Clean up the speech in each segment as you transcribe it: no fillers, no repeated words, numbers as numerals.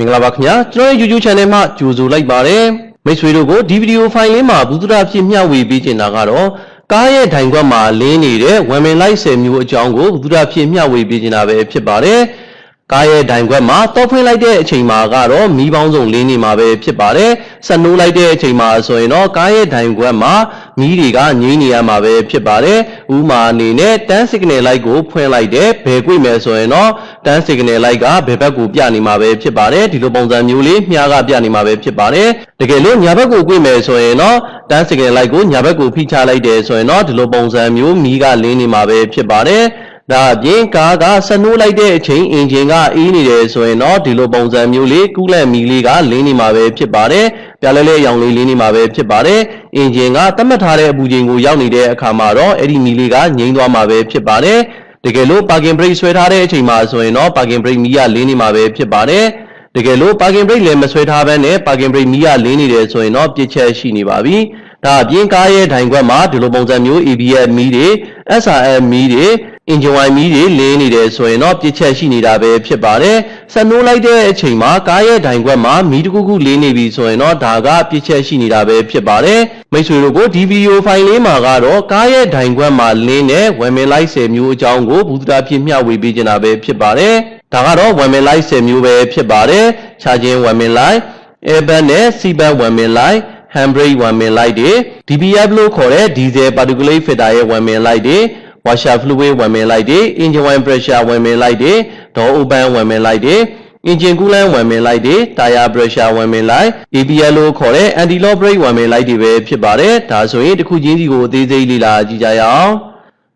မင်္ဂလာပါခင်ဗျာကျွန်တော်ရဲ့ YouTube channel မှာကြိုဆိုလိုက်ပါတယ်မိတ်ဆွေတို့ကိုဒီဗီဒီယိုဖိုင်လေးမှာဘူးသတာဖြစ်မျှဝေပေးချင်တာကတော့ကားရဲ့ဒိုင်ခွက်မှာလင်းနေတဲ့ဝမ်မင်လိုက်10မျိုးအကြောင်းကိုဘူးသတာဖြစ်မျှဝေပေးချင်တာပဲဖြစ်ပါတယ်ကားရဲ့ဒိုင်ခွက်မှာတောက်ဖွင့်လိုက်တဲ့အချိန်မှာကတော့မီးပေါင်းစုံလင်းနေမှာပဲဖြစ်ပါတယ်ဆက်နိုးလိုက်တဲ့အချိန်မှာဆိုရင်တော့ကားရဲ့ဒိုင်ခွက်မှာမီးတွေကငြိမ်းနေရမှာပဲဖြစ်ပါတယ်ဥမာအနေနဲ့တန်း signal light ကိုဖွင့်လိုက်တဲ့ဘယ်ကွေ့မယ်ဆိုရင်တော့တန်း signal light ကဘယ်ဘက်ကိုပြနေမှာပဲဖြစ်ပါတယ်ဒီလိုပုံစံမျိုးလေးမြားကပြနေမှာပဲဖြစ်ပါတယ်တကယ်လို့ညာဘက်ကိုကွေ့မယ်ဆိုရင်တော့တန်း signal light ကိုညာဘက်ကိုဖိချလိုက်တယ်ဆိုရင်တော့ဒီလိုပုံစံမျိုးမီးကလင်းနေမှာပဲဖြစ်ပါတယ်ဒါအပြင်ကားကဆက်နိုးလိုက်တဲ့အချိန်အင်ဂျင်ကအေးနေတယ်ဆိုရင်တော့ဒီလိုပုံစံမျိုးလေးကူးလက်မီလေးကလင်းနေမှာပဲဖြစ်ပါတယ်ပြလဲလဲရောင်လေးလင်းနေမှာပဲဖြစ်ပါတယ်အင်ဂျင်ကသတ်မှတ်ထားတဲ့အပူချိန်ကိုရောက်နေတဲ့အခါမှာတော့အဲ့ဒီမီလေးကငြိမ်းသွားမှာပဲဖြစ်ပါတယ်တကယ်လို့ parking brake ဆွဲထားတဲ့အချိန်မှာဆိုရင်တော့ parking brake မီးကလင်းနေမှာပဲဖြစ်ပါတယ်တကယ်လို့ parking brake လည်းမဆွဲထားဘဲနဲ့ parking brake မီးကလင်းနေတယ်ဆိုရင်တော့ပြစ်ချက်ရှိနေပါပြီဒါအပြင်ကားရဲ့ဒိုင်ခွက်မှာဒီလိုပုံစံမျိုး ABS မီးတွေ SRM မီးတွေအင်ဂျင်ဝိုင်မီးတွေလင်းနေတယ်ဆိုရင်တော့ပြစ်ချက်ရှိနေတာပဲဖြစ်ပါတယ်ဆက်နိုးလိုက်တဲ့အချိန်မှာကားရဲ့ဒိုင်ခွက်မှာမီးတစ်ခုခုလင်းနေပြီဆိုရင်တော့ဒါကပြစ်ချက်ရှိနေတာပဲဖြစ်ပါတယ်မိတ်ဆွေတို့ကိုဒီဗီဒီယိုဖိုင်လေးမှာကတော့ကားရဲ့ဒိုင်ခွက်မှာလင်းတဲ့ဝမ်မင်လိုက်10မျိုးအကြောင်းကိုဘူးသတာဖြစ်မျှဝေပေးချင်တာပဲဖြစ်ပါတယ်ဒါကတော့ဝမ်မင်လိုက်10မျိုးပဲဖြစ်ပါတယ်ခြားခြင်းဝမ်မင်လိုက် airbag နဲ့ seatbelt ဝမ်မင်လိုက် handbrake ဝမ်မင်လိုက်တွေ DPF လို့ခေါ်တဲ့ diesel particulate filter ရဲ့ဝမ်မင်လိုက်တွေwasher fluid ဝမ်မင်လိုက်တွေ engine oil pressure ဝမ်မင်လိုက်တွေ door open ဝမ်မင်လိုက်တွေ engine coolant ဝမ်မင်လိုက်တွေ tire pressure ဝမ်မင်လိုက် ABS လို့ခေါ်တဲ့ anti lock brake ဝမ်မင်လိုက်တွေပဲဖြစ်ပါတယ်ဒါဆိုရင်တစ်ခုချင်းစီကိုအသေးစိတ်လေ့လာကြည့်ကြရအောင်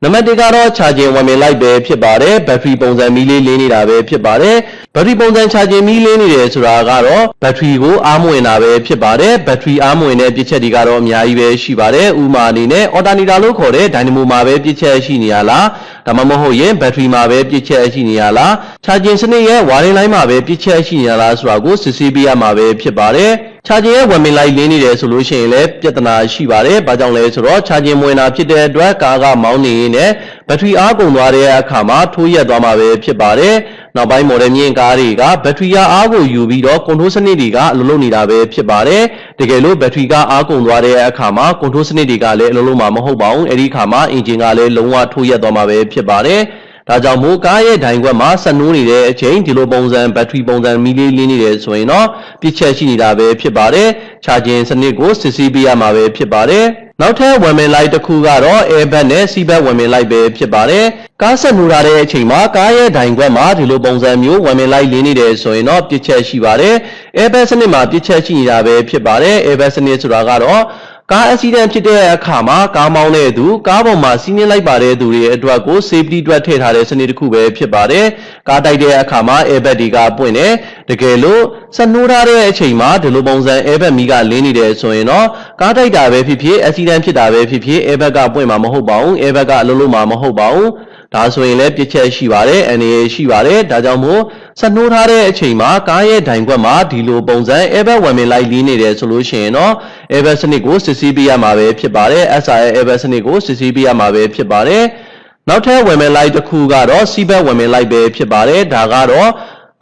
နံပါတ်1ကတော့ charging ဝမ်မင်လိုက်ပဲဖြစ်ပါတယ်ဘက်ထရီပုံစံမီးလေးလင်းနေတာပဲဖြစ်ပါတယ်ဘက်ထရီပုံစံ charging မီးလင်းနေတယ်ဆိုတာကတော့ဘက်ထရီကိုအားမဝင်တာပဲဖြစ်ပါတယ်ဘက်ထရီအားမဝင်တဲ့ပြစ်ချက်တွေကတော့အများကြီးပဲရှိပါတယ်ဥပမာအနေနဲ့ alternator လို့ခေါ်တဲ့ dynamo မှာပဲပြစ်ချက်ရှိနေရလားဒါမှမဟုတ်ရင်ဘက်ထရီမှာပဲပြစ်ချက်ရှိနေရလား charging စနစ်ရဲ့ wiring line မှာပဲပြစ်ချက်ရှိနေရလားဆိုတာကိုစစ်ဆေးပေးရမှာပဲဖြစ်ပါတယ် charging ရဲ့ ဝမ်မင်လိုက်လင်းနေတယ်ဆိုလို့ရှိရင်လည်းပြဿနာရှိပါတယ်ဘာကြောင့်လဲဆိုတော့ charging မဝင်တာဖြစ်တဲ့အတွက်ကားကမောင်းနေရင်လည်းဘက်ထရီအားကုန်သွားတဲ့အခါမှာထိုးရက်သွားမှာပဲဖြစ်ပါတယ်နောက်ပိုင်း model မြင့်ကားတွေကဘက်ထရီအားကိုယူပြီးတော့ control စနစ်တွေကအလုပ်လုပ်နေတာပဲဖြစ်ပါတယ်တကယ်လို့ဘက်ထရီကအားကုန်သွားတဲ့အခါမှာ control စနစ်တွေကလည်းအလုပ်လုပ်မှာမဟုတ်ပါဘူးအဲဒီအခါမှာ engine ကလည်းလုံးဝထိုးရက်သွားမှာပဲဖြစ်ပါတယ်ဒါကြောင့်မို့ကားရဲ့ဒိုင်ခွက်မှာဆက်နိုးနေတဲ့အချိန်ဒီလိုပုံစံဘက်ထရီပုံစံမီးလေးလင်းနေတယ်ဆိုရင်တော့ပြစ်ချက်ရှိနေတာပဲဖြစ်ပါတယ်။ charging စနစ်ကိုစစ်ဆေးပေးရမှာပဲဖြစ်ပါတယ်။နောက်ထပ်ဝမ်မင်လိုက်တစ်ခုကတော့ airbag နဲ့ seatbelt ဝမ်မင်လိုက်ပဲဖြစ်ပါတယ်။ကားဆက်နိုးထားတဲ့အချိန်မှာကားရဲ့ဒိုင်ခွက်မှာဒီလိုပုံစံမျိုးဝမ်မင်လိုက်လင်းနေတယ်ဆိုရင်တော့ပြစ်ချက်ရှိပါတယ်။ airbag စနစ်မှာပြစ်ချက်ရှိနေတာပဲဖြစ်ပါတယ်။ airbag စနစ်ဆိုတာကတော့ကား accident ဖြစ်တဲ့အခါမှာကားမောင်းတဲ့သူကားပေါ်မှာစီးနင်းလိုက်ပါတဲ့သူတွေအတွက်ကို safety အတွက်ထည့်ထားတဲ့စနစ်တစ်ခုပဲဖြစ်ပါတယ်။ကားတိုက်တဲ့အခါမှာ airbag တွေကပွင့်တယ်။တကယ်လို့ဆက်နိုးထားတဲ့အချိန်မှာဒီလိုပုံစံ airbag မီးကလင်းနေတယ်ဆိုရင်တော့ကားတိုက်တာပဲဖြစ်ဖြစ် accident ဖြစ်တာပဲဖြစ်ဖြစ် airbag ကပွင့်မှာမဟုတ်ပါဘူး။ airbag ကအလုံးလုံးမှာမဟုတ်ပါဘူး။ဒါဆိုရင်လည်းပြစ်ချက်ရှိပါတယ်။အနေရရှိပါတယ်။ဒါကြောင့်မို့ဆက်နိုးထားတဲ့အချိန်မှာကားရဲ့ဒိုင်ခွက်မှာဒီလိုပုံစံ airbag ဝမ်မင်လိုက်လင်းနေတယ်ဆိုလို့ရှိရင်တော့ airbag စနစ်ကိုစစ်ဆေးပေးရမှာပဲဖြစ်ပါတယ်။ SRL airbag စနစ်ကိုစစ်ဆေးပေးရမှာပဲဖြစ်ပါတယ်။နောက်ထပ်ဝမ်မင်လိုက်တစ်ခုကတော့ seatbelt ဝမ်မင်လိုက်ပဲဖြစ်ပါတယ်။ဒါကတော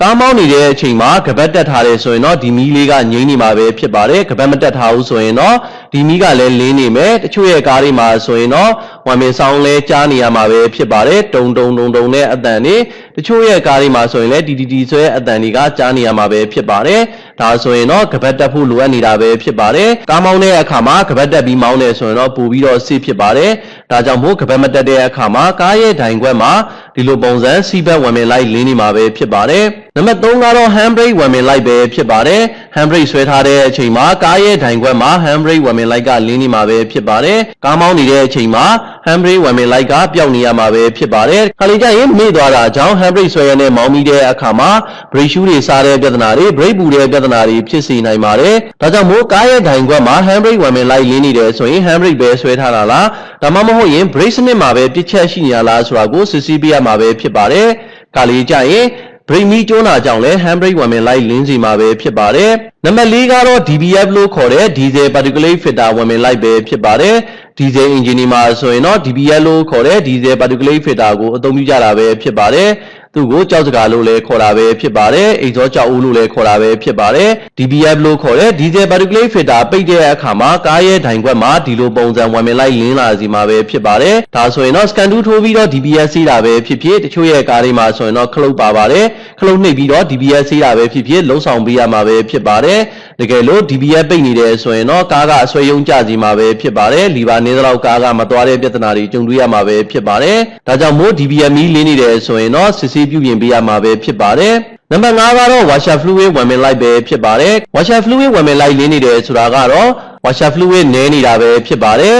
့ကားမောင်းနေတဲ့အချိန်မှာကပတ်တက်ထားတယ်ဆိုရင်တော့ဒီမီးလေးကငြိမ်းနေမှာပဲဖြစ်ပါတယ်ကပတ်မတက်ထားဘူးဆိုရင်တော့ဒီမီးကလည်းလင်းနေမယ်တချို့ရဲ့ကားတွေမှာဆိုရင်တော့ဝမ်မင်ဆောင်လဲကြားနေရမှာပဲဖြစ်ပါတယ်တုံတုံတုံတုံနဲ့အတန်တွေတချို့ရဲ့ကားတွေမှာဆိုရင်လည်းတီဆွဲအတန်တွေကကြားနေရမှာပဲဖြစ်ပါတယ်ဒါဆိုရင်တော့ကပတ်တက်ဖို့လိုအပ်နေတာပဲဖြစ်ပါတယ်ကားမောင်းတဲ့အခါမှာကပတ်တက်ပြီးမောင်းနေဆိုရင်တော့ပို့ပြီးတော့ဆေးဖြစ်ပါတယ်ဒါကြောင့်မို့ကပတ်မတက်တဲ့အခါမှာကားရဲ့ဒိုင်ခွက်မှာဒီလိုပုံစံ seatbelt ဝမ်မင်လိုက်လင်းနေမှာပဲဖြစ်ပါတယ်နံပါတ်3ကတော့ handbrake ဝမ်မင်လိုက်ပဲဖြစ်ပါတယ် handbrake ဆွဲထားတဲ့အချိန်မှာကားရဲ့ဒိုင်ခွက်မှာ handbrake ဝမ်မင်လိုက်ကလင်းနေမှာပဲဖြစ်ပါတယ်ကားမောင်းနေတဲ့အချိန်မှာ handbrake ဝမ်မင်လိုက်ကပျောက်နေရမှာပဲဖြစ်ပါတယ်ခါလေးကျရင်မေ့သွားတာကြောင့် handbrake ဆွဲရတဲ့မောင်းမိတဲ့အခါမှာ brake shoe တွေစားတဲ့ပြဿနာတွေ brake ပူတဲ့ပြဿနာတွေဖြစ်စေနိုင်ပါတယ်ဒါကြောင့်မို့ကားရဲ့ဒိုင်ခွက်မှာ handbrake ဝမ်မင်လိုက်လင်းနေတယ်ဆိုရင် handbrake ပဲဆွဲထားတာလားဒါမှမဟုတ်ရင် brake စနစ်မှာပဲပြစ်ချက်ရှိနေရလားဆိုတာကိုစစ်ဆေးပေးရမှာပဲဖြစ်ပါတယ်ခါလေးကျရင်brake မီးကျိုးတာကြောင့်လည်း handbrake ဝမ်မင်လိုက်လင်းစီမှာပဲဖြစ်ပါတယ်နံပါတ်4ကတော့ DPF လို့ခေါ်တဲ့ diesel particulate filter ဝမ်မင်လိုက်ပဲဖြစ်ပါတယ် diesel engine မှာဆိုရင်တော့ DPF လို့ခေါ်တဲ့ diesel particulate filter ကိုအသုံးပြုကြတာပဲဖြစ်ပါတယ် သူ့ကိုကြောက်စကားလို့လည်းခေါ်တာပဲဖြစ်ပါတယ်အိတ်ဇောကြောက်ဦးလို့လည်းခေါ်တာပဲဖြစ်ပါတယ် DBF လို့ခေါ်တဲ့ Diesel Particulate Filter ပိတ်တဲ့အခါမှာကားရဲ့ဒိုင်ခွက်မှာဒီလိုပုံစံဝင်မလိုက်လင်းလာစီမှာပဲဖြစ်ပါတယ်ဒါဆိုရင်တော့ scan 2ထိုးပြီးတော့ DBF စီးတာပဲဖြစ်ဖြစ်တချို့ရဲ့ကားတွေမှာဆိုရင်တော့ခလုတ်ပါပါတယ်ခလုတ်နှိပ်ပြီးတော့ DBF စီးတာပဲဖြစ်ဖြစ်လုံးဆောင်ပေးရမှာပဲဖြစ်ပါတယ်တကယ်လို့ DBF ပိတ်နေတယ်ဆိုရင်တော့ကားကအဆွဲယုံကျစီမှာပဲဖြစ်ပါတယ်လီဗာနင်းတော့ကားကမသွားတဲ့ပြဿနာတွေကြုံတွေ့ရမှာပဲဖြစ်ပါတယ်ဒါကြောင့်မို့ DBF မီးလင်းနေတယ်ဆိုရင်တော့စစ်ဆေးပြုပြင်ပေးရမှာပဲဖြစ်ပါတယ်နံပါတ်5ကတော့ washer fluid ဝင်မလိုက်ပဲဖြစ်ပါတယ် washer fluid ဝင်မလိုက်လင်းနေတယ်ဆိုတာကတော့ washer fluid နည်းနေတာပဲဖြစ်ပါတယ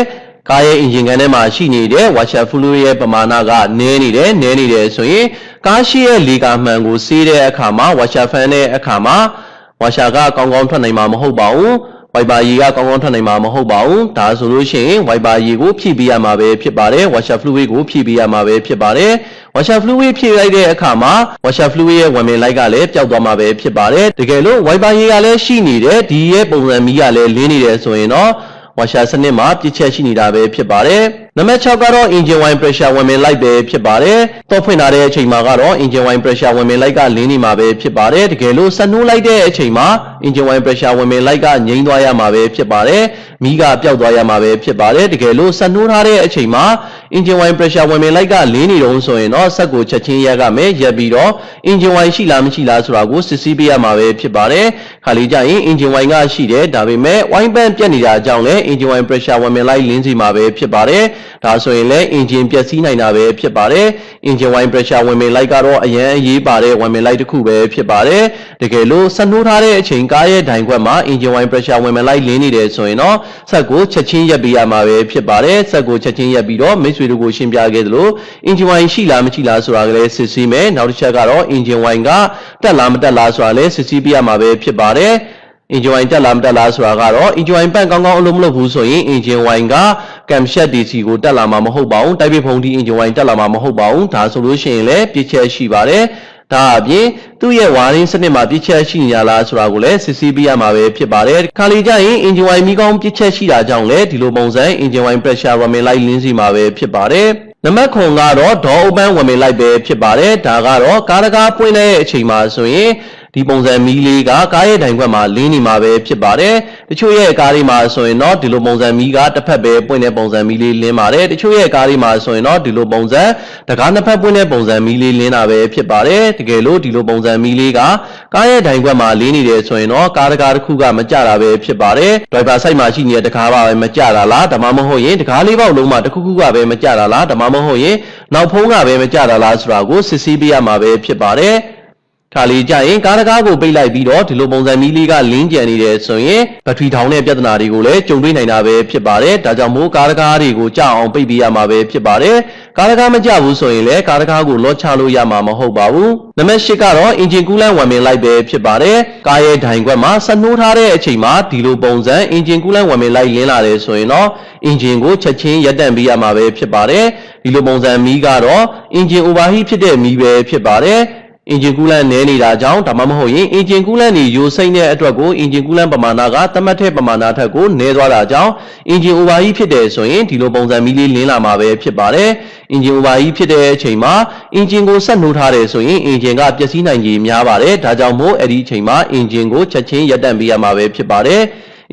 ်ကားရဲ့အင်ဂျင်ကန်ထဲမှာရှိနေတဲ့ washer fluid ရဲ့ပမာဏကနည်းနေတယ်ဆိုရင်ကားရှိရဲ့လေကာမှန်ကိုဆေးတဲ့အခါမှာ washer fan တဲ့အခါမှာ washer ကကောင်းကောင်းထွက်နိုင်မှာမဟုတ်ပါဘူးဝိုက်ပါရေကကောင်းကောင်းထွက်နိုင်မှာမဟုတ်ပါဘူးဒါဆိုလို့ရှိရင်ဝိုက်ပါရေကိုဖြည့်ပေးရမှာပဲဖြစ်ပါတယ် washer fluid ကိုဖြည့်ပေးရမှာပဲဖြစ်ပါတယ် washer fluid ဖြည့်လိုက်တဲ့အခါမှာ washer fluid ရဲ့ဝင်မလိုက်ကလည်းပျောက်သွားမှာပဲဖြစ်ပါတယ်တကယ်လို့ဝိုက်ပါရေကလည်းရှိနေတယ်ဒီရဲ့ပုံစံမီးကလည်းလင်းနေတယ်ဆိုရင်တော့washer စနစ်မှာပြည့်ချက်ရှိနေတာပဲဖြစ်ပါတယ်နံပါတ်6ကတော့ engine oil pressure ဝင်မလိုက်ပဲဖြစ်ပါတယ်တော့ဖွင့်ထားတဲ့အချိန်မှာကတော့ engine oil pressure ဝင်မလိုက်ကလင်းနေမှာပဲဖြစ်ပါတယ်တကယ်လို့ဆက်နှိုးလိုက်တဲ့အချိန်မှာ engine oil pressure ဝင်မလိုက်ကငြိမ်းသွားရမှာပဲဖြစ်ပါတယ်မီးကပျောက်သွားရမှာပဲဖြစ်ပါတယ်တကယ်လို့ဆက်နှိုးထားတဲ့အချိန်မှာ engine oil pressure ဝင်မလိုက်ကလင်းနေတော့ဆိုရင်တော့ဆက်ကိုချက်ချင်းရက်ရမယ်ရက်ပြီးတော့ engine oil ရှိလားမရှိလားဆိုတာကိုစစ်ဆေးပေးရမှာပဲဖြစ်ပါတယ်ခါလေးကြရင် engine oil ကရှိတယ်ဒါပေမဲ့ oil pan ပြတ်နေတာကြောင့်လည်း engine oil pressure ဝင်မလိုက်လင်းစီမှာပဲဖြစ်ပါတယ်ဒါဆိုရင်လည်း engine ပျက်စီးနိုင်တာပဲဖြစ်ပါတယ် engine oil pressure ဝင်မလိုက်ကတော့အရင်အရေးပါတဲ့ဝင်မလိုက်တစ်ခုပဲဖြစ်ပါတယ်တကယ်လို့ဆက်နှိုးထားတဲ့အချိန်ကားရဲ့ဒိုင်ခွက်မှာ engine oil pressure ဝင်မလိုက်လင်းနေတယ်ဆိုရင်တော့ဆက်ကိုချက်ချင်းရက်ပေးရမှာပဲဖြစ်ပါတယ်ဆက်ကိုချက်ချင်းရက်ပြီးတော့မိတ်ဆွေတို့ကိုရှင်းပြခဲ့သလို engine oil ရှိလားမရှိလားဆိုတာကလည်းစစ်ဆေးမယ်နောက်တစ်ချက်ကတော့ engine oil ကတက်လားမတက်လားဆိုတာလည်းစစ်ဆေးပြရမှာပဲဖြစ်ပါတယ်engine oil တက်လားမတက်လားဆိုတာကတော့ engine oil ပန့်ကောင်းကောင်းအလုပ်မလုပ်ဘူးဆိုရင် engine oil က camshaft DC ကိုတက်လာမှာမဟုတ်ပါဘူးတိုက်ပိတ်ဖုံးဒီ engine oil တက်လာမှာမဟုတ်ပါဘူးဒါဆိုလို့ရှိရင်လည်းပြည့်ချက်ရှိပါတယ်ဒါအပြင်သူ့ရဲ့ဝါရင်းစနစ်မှာပြည့်ချက်ရှိနေလားဆိုတာကိုလည်းစစ်ဆေးပြရမှာပဲဖြစ်ပါတယ်ခါလီကြရင် engine oil မီးကောင်းပြည့်ချက်ရှိတာကြောင့်လည်းဒီလိုပုံစံ engine oil pressure ဝင်မလိုက်လင်းစီမှာပဲဖြစ်ပါတယ်နံပါတ်9ကတော့ door open ဝင်မလိုက်ပဲဖြစ်ပါတယ်ဒါကတော့ကားတကားပွင့်တဲ့အချိန်မှာဆိုရင်ဒီပုံစံမီးလေးကကားရဲ့ဒိုင်ခွက်မှာလင်းနေမှာပဲဖြစ်ပါတယ်တချို့ရဲ့ကားတွေမှာဆိုရင်တော့ဒီလိုပုံစံမီးကတစ်ဖက်ပဲပွင့်တဲ့ပုံစံမီးလေးလင်းပါတယ်တချို့ရဲ့ကားတွေမှာဆိုရင်တော့ဒီလိုပုံစံတကားနှစ်ဖက်ပွင့်တဲ့ပုံစံမီးလေးလင်းတာပဲဖြစ်ပါတယ်တကယ်လို့ဒီလိုပုံစံမီးလေးကကားရဲ့ဒိုင်ခွက်မှာလင်းနေတယ်ဆိုရင်တော့ကားတကားတစ်ခုကမကြတာပဲဖြစ်ပါတယ်ဒရိုင်ဘာဆိုက်မှာရှိနေတဲ့တကားပါပဲမကြတာလားဒါမှမဟုတ်ရင်တကားလေးပေါက်လုံးမှာတစ်ခုခုကပဲမကြတာလားဒါမှမဟုတ်ရင်နောက်ဖုံးကပဲမကြတာလားဆိုတာကိုစစ်ဆေးပေးရမှာပဲဖြစ်ပါတယ်ခါလီကြရင်ကားတကားကိုပိတ်လိုက်ပြီးတော့ဒီလိုပုံစံမီးလေးကလင်းကျန်နေတယ်ဆိုရင်ဘက်ထရီထောင်တဲ့ပြဿနာတွေကိုလည်းကြုံတွေ့နိုင်တာပဲဖြစ်ပါတယ်ဒါကြောင့်မို့ကားတကားတွေကိုကြအောင်ပိတ်ပေးရမှာပဲဖြစ်ပါတယ်ကားတကားမကြဘူးဆိုရင်လည်းကားတကားကိုလော့ချလို့ရမှာမဟုတ်ပါဘူးနံပါတ်8ကတော့ engine coolant ဝင်မလိုက်ပဲဖြစ်ပါတယ်ကားရဲ့ဒိုင်ခွက်မှာဆက်နှိုးထားတဲ့အချိန်မှာဒီလိုပုံစံ engine coolant ဝင်မလိုက်လင်းလာတယ်ဆိုရင်တော့ engine ကိုချက်ချင်းရပ်တန့်ပေးရမှာပဲဖြစ်ပါတယ်ဒီလိုပုံစံမီးကတော့ engine overheat ဖြစ်တဲ့မီးပဲဖြစ်ပါတယ်engine coolant နည်းနေတာကြောင့်ဒါမှမဟုတ်ရင် engine coolant တွေယိုစိမ့်တဲ့အတွက်ကို engine coolant ပမာဏကသတ်မှတ်တဲ့ပမာဏထက်ကိုနည်းသွားတာကြောင့် engine overheat ဖြစ်တယ်ဆိုရင်ဒီလိုပုံစံမီးလေးလင်းလာမှာပဲဖြစ်ပါတယ် engine overheat ဖြစ်တဲ့အချိန်မှာ engine ကိုဆက်နှိုးထားတယ်ဆိုရင် engine ကပျက်စီးနိုင်ခြေများပါတယ်ဒါကြောင့်မို့အဲ့ဒီအချိန်မှာ engine ကိုချက်ချင်းရပ်တန့်ပေးရမှာပဲဖြစ်ပါတယ်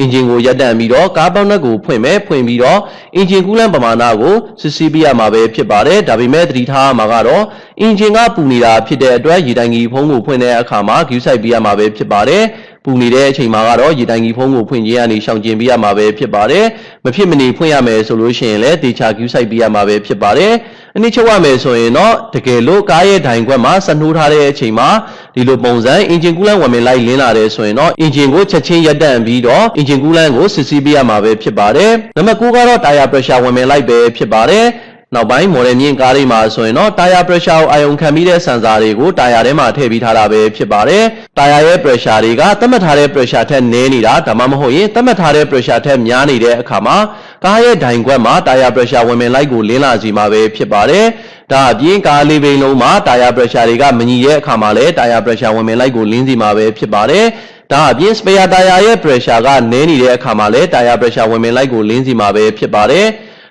engine ကိုရပ်တန့်ပြီးတော့ကားပေါက်နက်ကိုဖွင့်ပြီးတော့ engine coolant ပမာဏကိုစစ်ဆေးပြရမှာပဲဖြစ်ပါတယ်ဒါပေမဲ့သတိထားရမှာကတော့ engine ကပူနေတာဖြစ်တဲ့အတွက်ရေတိုင်ကြီးဖုံးကိုဖွင့်တဲ့အခါမှာ queue side ပြရမှာပဲဖြစ်ပါတယ်ပူနေတဲ့အချိန်မှာကတော့ရေတိုင်ကြီးဖုံးကိုဖွင့်ခြင်းကနေရှောင်ကျဉ်ပြရမှာပဲဖြစ်ပါတယ်မဖြစ်မနေဖွင့်ရမယ်ဆိုလို့ရှိရင်လည်းတေချာ queue side ပြရမှာပဲဖြစ်ပါတယ်အနည်းချုပ်ရမယ်ဆိုရင်တော့တကယ်လို့ကားရဲ့ဒိုင်ခွက်မှာဆက်နှိုးထားတဲ့အချိန်မှာဒီလိုပုံစံ engine coolant ဝင်မလိုက်လင်းလာတယ်ဆိုရင်တော့ engine ကိုချက်ချင်းရပ်တန့်ပြီးတော့ engine coolant ကိုစစ်ဆေးပြရမှာပဲဖြစ်ပါတယ်နံပါတ်9ကတော့ tire pressure ဝင်မလိုက်ပဲဖြစ်ပါတယ်နောက်ပိုင်း model မြင့်ကားတွေမှာဆိုရင်တော့ tire pressure ကိုအာရုံခံပြီးတဲ့ sensor တွေကို tire ထဲမှာထည့်ပြီးထားတာပဲဖြစ်ပါတယ် tire ရဲ့ pressure တွေကသတ်မှတ်ထားတဲ့ pressure ထက်နည်းနေတာဒါမှမဟုတ်ရင်သတ်မှတ်ထားတဲ့ pressure ထက်များနေတဲ့အခါမှာကားရဲ့ဒိုင်ခွက်မှာ tire pressure ဝင်မလိုက်ကိုလင်းလာစီမှာပဲဖြစ်ပါတယ်ဒါအပြင်ကားလေးပိန်လုံးမှာ tire pressure တွေကမညီတဲ့အခါမှာလည်း tire pressure ဝင်မလိုက်ကိုလင်းစီမှာပဲဖြစ်ပါတယ်ဒါအပြင် spare tire ရဲ့ pressure ကနည်းနေတဲ့အခါမှာလည်း tire pressure ဝင်မလိုက်ကိုလင်းစီမှာပဲဖြစ်ပါတယ်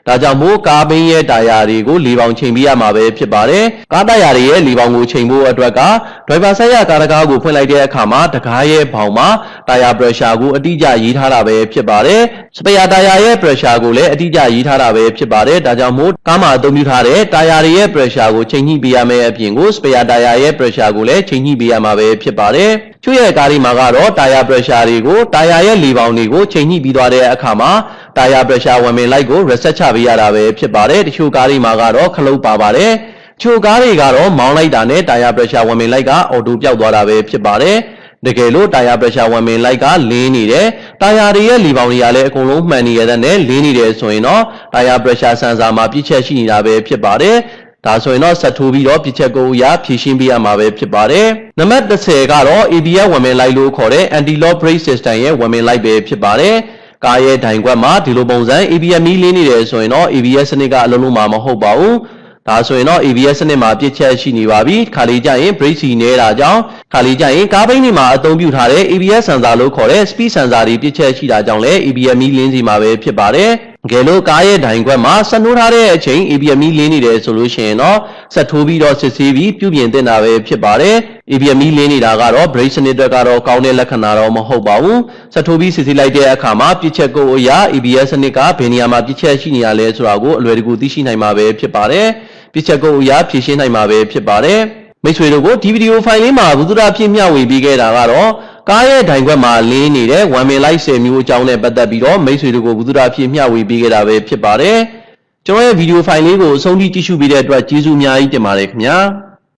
ဒါကြောင့်မို့ကားဘင်းရဲ့တာယာတွေကိုလေပေါင်ချိန်ပေးရမှာပဲဖြစ်ပါတယ်ကားတာယာတွေရဲ့လေပေါင်ကိုချိန်ဖို့အတွက်ကဒရိုင်ဘာဆိုင်ရာကားတကားကိုဖွင့်လိုက်တဲ့အခါမှာတကားရဲ့ဘောင်မှာတာယာ pressure ကိုအတိအကျရေးထားတာပဲဖြစ်ပါတယ်စပယ်ယာတာယာရဲ့ pressure ကိုလည်းအတိအကျရေးထားတာပဲဖြစ်ပါတယ်ဒါကြောင့်မို့ကားမှာအသုံးပြုထားတဲ့တာယာတွေရဲ့ pressure ကိုချိန်ညှိပေးရမယ့်အပြင်ကိုစပယ်ယာတာယာရဲ့ pressure ကိုလည်းချိန်ညှိပေးရမှာပဲဖြစ်ပါတယ်ကျွတ်ရဲ့ကားဒီမှာကတော့တာယာ pressure တွေကိုတာယာရဲ့လေပေါင်တွေကိုချိန်ညှိပြီးသွားတဲ့အခါမှာတာယာ pressure ဝင်မင်လိုက်ကို reset ချပေးရတာပဲဖြစ်ပါတယ်တချို့ကားဒီမှာကတော့ခလုတ်ပါပါတယ်ချိုကားတွေကတော့မောင်းလိုက်တာနဲ့တာယာ pressure ဝင်မင်လိုက်ကအော်တိုပြောက်သွားတာပဲဖြစ်ပါတယ်တကယ်လို့တာယာ pressure ဝင်မင်လိုက်ကလင်းနေတယ်တာယာတွေရဲ့လေပေါင်တွေကလည်းအကုန်လုံးမှန်နေရတဲ့နဲ့လင်းနေတယ်ဆိုရင်တော့တာယာ pressure စင်ဆာမှာပြည့်ချက်ရှိနေတာပဲဖြစ်ပါတယ်ဒါဆိုရင်တော့ဆက်ထိုးပြီးတော့ပြည့်ချက်ကိုရဖြည့်ရှင်းပေးရမှာပဲဖြစ်ပါတယ်နံပါတ်10ကတော့ ABS ဝင်မင်လိုက်လို့ခေါ်တဲ့ anti lock brake system ရဲ့ဝင်မင်လိုက်ပဲဖြစ်ပါတယ်ကားရဲ့ဒိုင်ခွက်မှာဒီလိုပုံစံ ABS မီးလင်းနေတယ်ဆိုရင်တော့ ABS စနစ်ကအလုံးလုံးမှာမဟုတ်ပါဘူးဒါဆိုရင်တော့ ABS စနစ်မှာပြည့်ချက်ရှိနေပါပြီခါလေးကြရင် brake စီနေတာကြောင့်ခါလေးကြရင်ကားဘိန်းတွေမှာအသုံးပြုထားတဲ့ ABS စင်ဆာလို့ခေါ်တဲ့ speed sensor တွေပြည့်ချက်ရှိတာကြောင့်လည်း ABS မီးလင်းစီမှာပဲဖြစ်ပါတယ်ငယ်လို့ကားရဲ့ဒိုင်ခွက်မှာဆက်နှိုးထားတဲ့အချိန် ABS မီးလင်းနေတယ်ဆိုလို့ရှိရင်တော့ဆက်ထိုးပြီးတော့စစ်ဆေးပြီးပြုပြင်တင်တာပဲဖြစ်ပါတယ် ABS မီးလင်းနေတာကတော့ brake စနစ်အတွက်ကတော့ကောင်းတဲ့လက္ခဏာတော့မဟုတ်ပါဘူးဆက်ထိုးပြီးစစ်ဆေးလိုက်တဲ့အခါမှာပြည့်ချက်ကိုအရာ ABS စနစ်ကဘယ်နေရာမှာပြည့်ချက်ရှိနေရလဲဆိုတာကိုအလွယ်တကူသိရှိနိုင်မှာပဲဖြစ်ပါတယ်ပြည့်ချက်ကိုအရာဖြည့်ရှင်းနိုင်မှာပဲဖြစ်ပါတယ်မိတ်ဆွေတို့ကိုဒီဗီဒီယိုဖိုင်လေးမှာဘုသူဒ္ဓဖြစ်မျှဝေပေးခဲ့တာကတော့ကားရဲ့ဒိုင်ခွက်မှာလင်းနေတဲ့ဝမ်မင်လိုက်10မျိုးအကြောင်းနဲ့ပတ်သက်ပြီးတော့မိတ်ဆွေတို့ကိုဘုသူဒ္ဓဖြစ်မျှဝေပေးခဲ့တာပဲဖြစ်ပါတယ်ကျွန်တော်ရဲ့ဗီဒီယိုဖိုင်လေးကိုအဆုံးထိကြည့်ရှုပေးတဲ့အတွက်ကျေးဇူးအများကြီးတင်ပါတယ်ခင်ဗျာ